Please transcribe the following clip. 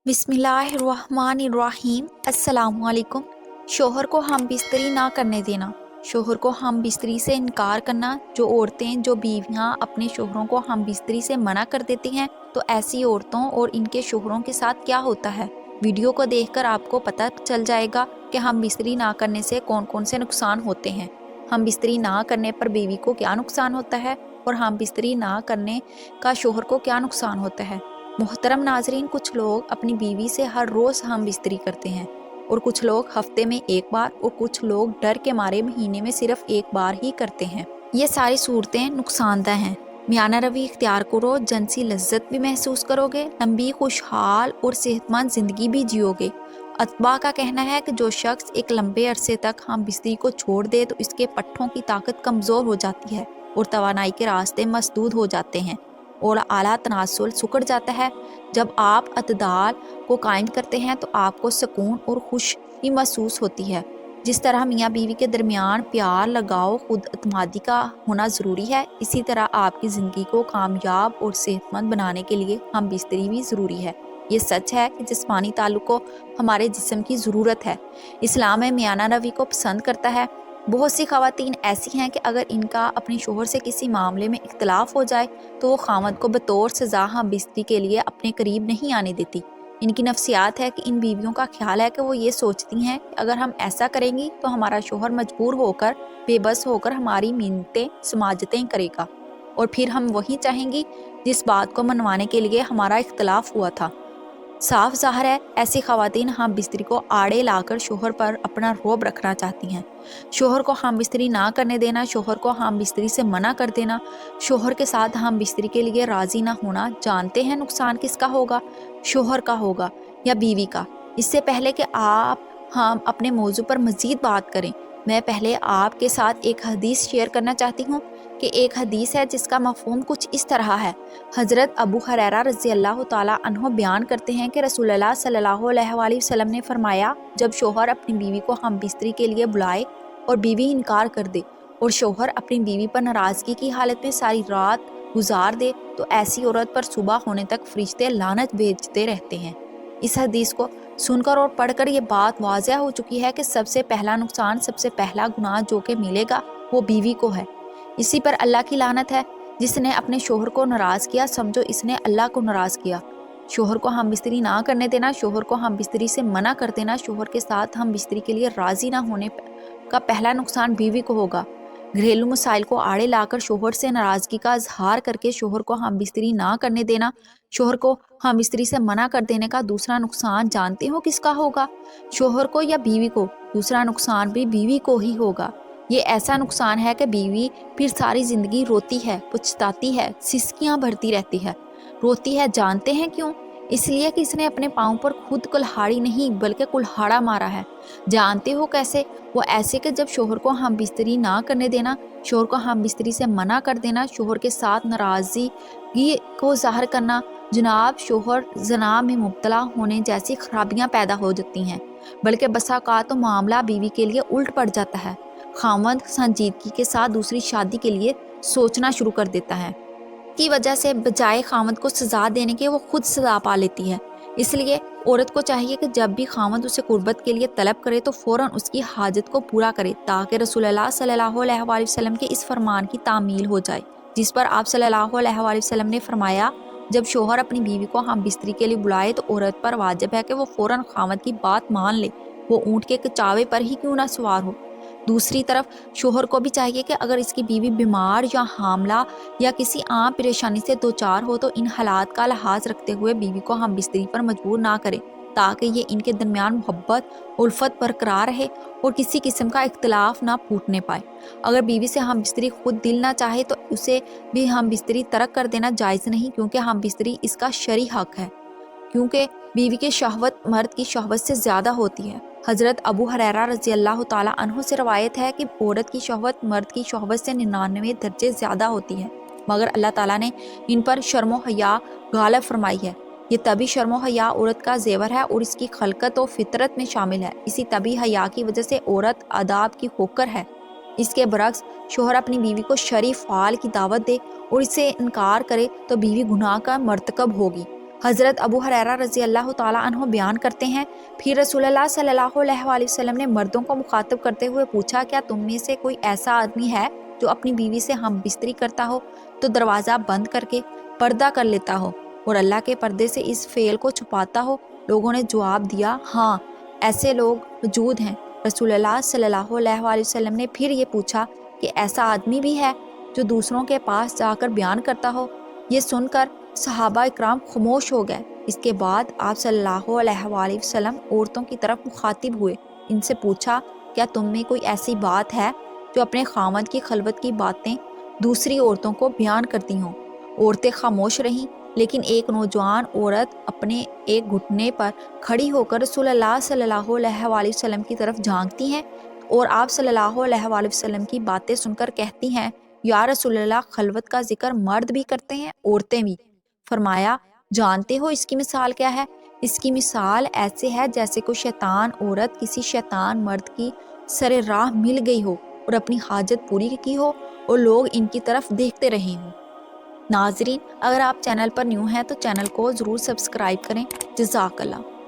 बिस्मिल्लाहिर्रहमानिर्रहीम। अस्सलाम वालेकुम। शोहर को हम बिस्तरी ना करने देना, शोहर को हम बिस्तरी से इनकार करना। जो औरतें, जो बीवियां अपने शोहरों को हम बिस्तरी से मना कर देती हैं, तो ऐसी औरतों और इनके शोहरों के साथ क्या होता है, वीडियो को देखकर आपको पता चल जाएगा कि हम बिस्तरी ना करने से कौन कौन से नुकसान होते हैं। हम बिस्तरी ना करने पर बीवी को क्या नुकसान होता है और हम बिस्तरी ना करने का शोहर को क्या नुकसान होता है। मोहतरम नाजरीन, कुछ लोग अपनी बीवी से हर रोज़ हम बिस्तरी करते हैं और कुछ लोग हफ्ते में एक बार और कुछ लोग डर के मारे महीने में सिर्फ एक बार ही करते हैं। ये सारी सूरतें नुकसानदह हैं। मियाना रवि इख्तियार करो, जिनसी लज्जत भी महसूस करोगे, लंबी खुशहाल और सेहतमंद ज़िंदगी भी जियोगे। अतबा का कहना है कि जो शख्स एक लंबे अरसे तक हम बिस्तरी को छोड़ दे तो इसके पट्ठों की ताकत कमज़ोर हो जाती है और तवानाई के रास्ते मसदूद हो जाते हैं और आला तनासुल सुकड़ जाता है। जब आप अतदाल को कायम करते हैं तो आपको सुकून और खुशी महसूस होती है। जिस तरह मियाँ बीवी के दरमियान प्यार, लगाव, खुद अतमादी का होना ज़रूरी है, इसी तरह आपकी ज़िंदगी को कामयाब और सेहतमंद बनाने के लिए हम बिस्तरी भी ज़रूरी है। ये सच है कि जिस्मानी ताल्लुक़ को हमारे जिस्म की ज़रूरत है। इस्लाम में मियाना रवि को पसंद करता है। बहुत सी ख़वातीन ऐसी हैं कि अगर इनका अपने शोहर से किसी मामले में इख्तलाफ हो जाए तो वो खामद को बतौर सज़ा हम बिस्तरी के लिए अपने करीब नहीं आने देती। इनकी नफ्सियात है कि इन बीवियों का ख्याल है कि वो ये सोचती हैं कि अगर हम ऐसा करेंगी तो हमारा शोहर मजबूर होकर, बेबस होकर हमारी मिन्नतें समाजतें करेगा और फिर हम वही चाहेंगी जिस बात को मनवाने के लिए हमारा इख्तलाफ हुआ था। साफ ज़ाहिर है ऐसी ख़वातीन हम बिस्तरी को आड़े लाकर शोहर पर अपना रौब रखना चाहती हैं। शोहर को हम बिस्तरी ना करने देना, शोहर को हम बिस्तरी से मना कर देना, शोहर के साथ हम बिस्तरी के लिए राज़ी ना होना, जानते हैं नुकसान किसका होगा, शोहर का होगा या बीवी का। इससे पहले कि हम अपने मौजू पर मज़ीद बात करें, मैं पहले आपके साथ एक हदीस शेयर करना चाहती हूँ कि एक हदीस है जिसका मफ़हूम कुछ इस तरह है। हज़रत अबू हुरैरा रज़ी अल्लाह ताला अन्हु बयान करते हैं कि रसूलुल्लाह सल्लल्लाहु अलैहि वसल्लम ने फरमाया, जब शोहर अपनी बीवी को हम बिस्तरी के लिए बुलाए और बीवी इनकार कर दे और शोहर अपनी बीवी पर नाराज़गी की हालत में सारी रात गुजार दे तो ऐसी औरत पर सुबह होने तक फरिश्ते लानत भेजते रहते हैं। इस हदीस को सुनकर और पढ़कर ये बात वाज़ह हो चुकी है कि सबसे पहला नुकसान, सबसे पहला गुनाह जो कि मिलेगा वो बीवी को है। इसी पर अल्लाह की लानत है। जिसने अपने शोहर को नाराज़ किया, समझो इसने अल्लाह को नाराज़ किया। शोहर को हम बिस्तरी ना करने देना, शोहर को हम बिस्तरी से मना कर देना, शोहर के साथ हम बिस्तरी के लिए राज़ी ना होने का पहला नुकसान बीवी को होगा। घरेलू मसाइल को आड़े लाकर शोहर से नाराज़गी का इजहार करके शोहर को हम बिस्तरी ना करने देना, शोहर को हम बिस्तरी से मना कर देने का दूसरा नुकसान जानते हो किसका होगा, शोहर को या बीवी को? दूसरा नुकसान भी बीवी को ही होगा। ये ऐसा नुकसान है कि बीवी फिर सारी ज़िंदगी रोती है, पछताती है, सिसकियाँ भरती रहती है। रोती है जानते हैं क्यों? इसलिए कि इसने अपने पाँव पर खुद कुल्हाड़ी नहीं बल्कि कुल्हाड़ा मारा है। जानते हो कैसे? वो ऐसे कि जब शोहर को हम बिस्तरी ना करने देना, शोहर को हम बिस्तरी से मना कर देना, शोहर के साथ नाराज़गी को ज़ाहिर करना, जनाब शोहर ज़ना में मुब्तला होने जैसी खराबियाँ पैदा हो जाती हैं। बल्कि बसा औक़ात तो मामला बीवी के लिए उल्ट पड़ जाता है। खामद संजीदगी के साथ दूसरी शादी के लिए सोचना शुरू कर देता है की वजह से बजाय खामद को सज़ा देने के वो खुद सज़ा पा लेती है। इसलिए औरत को चाहिए कि जब भी खामद उसे कुर्बत के लिए तलब करे तो फ़ौरन उसकी हाजत को पूरा करे, ताकि रसूलुल्लाह सल्लल्लाहु अलैहि वसल्लम के इस फरमान की तामील हो जाए जिस पर आप सल्लल्लाहु अलैहि वसल्लम ने फरमाया, जब शोहर अपनी बीवी को हम बिस्तरी के लिए बुलाए तो औरत पर वाजिब है कि वो फ़ौरन खामद की बात मान ले, वो ऊँट के कचावे पर ही क्यों ना सवार हो। दूसरी तरफ शोहर को भी चाहिए कि अगर इसकी बीवी बीमार या हामला या किसी आम परेशानी से दो चार हो तो इन हालात का लिहाज रखते हुए बीवी को हम बिस्तरी पर मजबूर ना करें, ताकि ये इनके दरमियान मोहब्बत उल्फत बरकरार रहे और किसी किस्म का इख्तलाफ ना फूटने पाए। अगर बीवी से हम बिस्तरी खुद दिल ना चाहे तो उसे भी हम बिस्तरी तरक कर देना जायज़ नहीं, क्योंकि हम बिस्तरी इसका शरई हक है, क्योंकि बीवी की शहवत मर्द की शहवत से ज़्यादा होती है। हज़रत अबू हुरैरा रज़ी अल्लाह ताला अन्हु से रवायत है कि औरत की शहवत मर्द की शहवत से 99 दर्जे ज़्यादा होती है, मगर अल्लाह ताला ने इन पर शर्म व हया गालिब फरमाई है। ये तभी शर्म व हया औरत का जेवर है और इसकी खलकत व फितरत में शामिल है। इसी तभी हया की वजह से औरत आदाब की होकर है। इसके बरक्स शोहर अपनी बीवी को शरीफ फाल की दावत दे और इससे इनकार करे तो बीवी गुनाह का मर्तकब होगी। حضرت ابو ہریرہ رضی اللہ تعالیٰ عنہ بیان کرتے ہیں، پھر رسول اللہ صلی اللہ علیہ وآلہ وسلم نے مردوں کو مخاطب کرتے ہوئے پوچھا، کیا تم میں سے کوئی ایسا آدمی ہے جو اپنی بیوی سے ہم بستری کرتا ہو تو دروازہ بند کر کے پردہ کر لیتا ہو اور اللہ کے پردے سے اس فعل کو چھپاتا ہو؟ لوگوں نے جواب دیا، ہاں ایسے لوگ موجود ہیں۔ رسول اللہ صلی اللہ علیہ وآلہ وسلم نے پھر یہ پوچھا کہ ایسا آدمی بھی ہے جو دوسروں کے پاس جا کر بیان کرتا ہو؟ یہ سن کر صحابہ اکرام خاموش ہو گئے۔ اس کے بعد آپ صلی اللہ علیہ وآلہ وسلم عورتوں کی طرف مخاطب ہوئے، ان سے پوچھا، کیا تم میں کوئی ایسی بات ہے جو اپنے خاوند کی خلوت کی باتیں دوسری عورتوں کو بیان کرتی ہوں؟ عورتیں خاموش رہیں، لیکن ایک نوجوان عورت اپنے ایک گھٹنے پر کھڑی ہو کر رسول اللہ صلی اللہ علیہ وآلہ وسلم کی طرف جھانکتی ہیں اور آپ صلی اللہ علیہ وآلہ وسلم کی باتیں سن کر کہتی ہیں، یا رسول اللہ، خلوت کا ذکر مرد بھی کرتے ہیں، عورتیں بھی؟ فرمایا، جانتے ہو اس کی مثال کیا ہے؟ اس کی مثال ایسے ہے جیسے کوئی شیطان عورت کسی شیطان مرد کی سر راہ مل گئی ہو اور اپنی حاجت پوری کی ہو اور لوگ ان کی طرف دیکھتے رہے ہوں۔ ناظرین، اگر آپ چینل پر نیو ہیں تو چینل کو ضرور سبسکرائب کریں۔ جزاک اللہ۔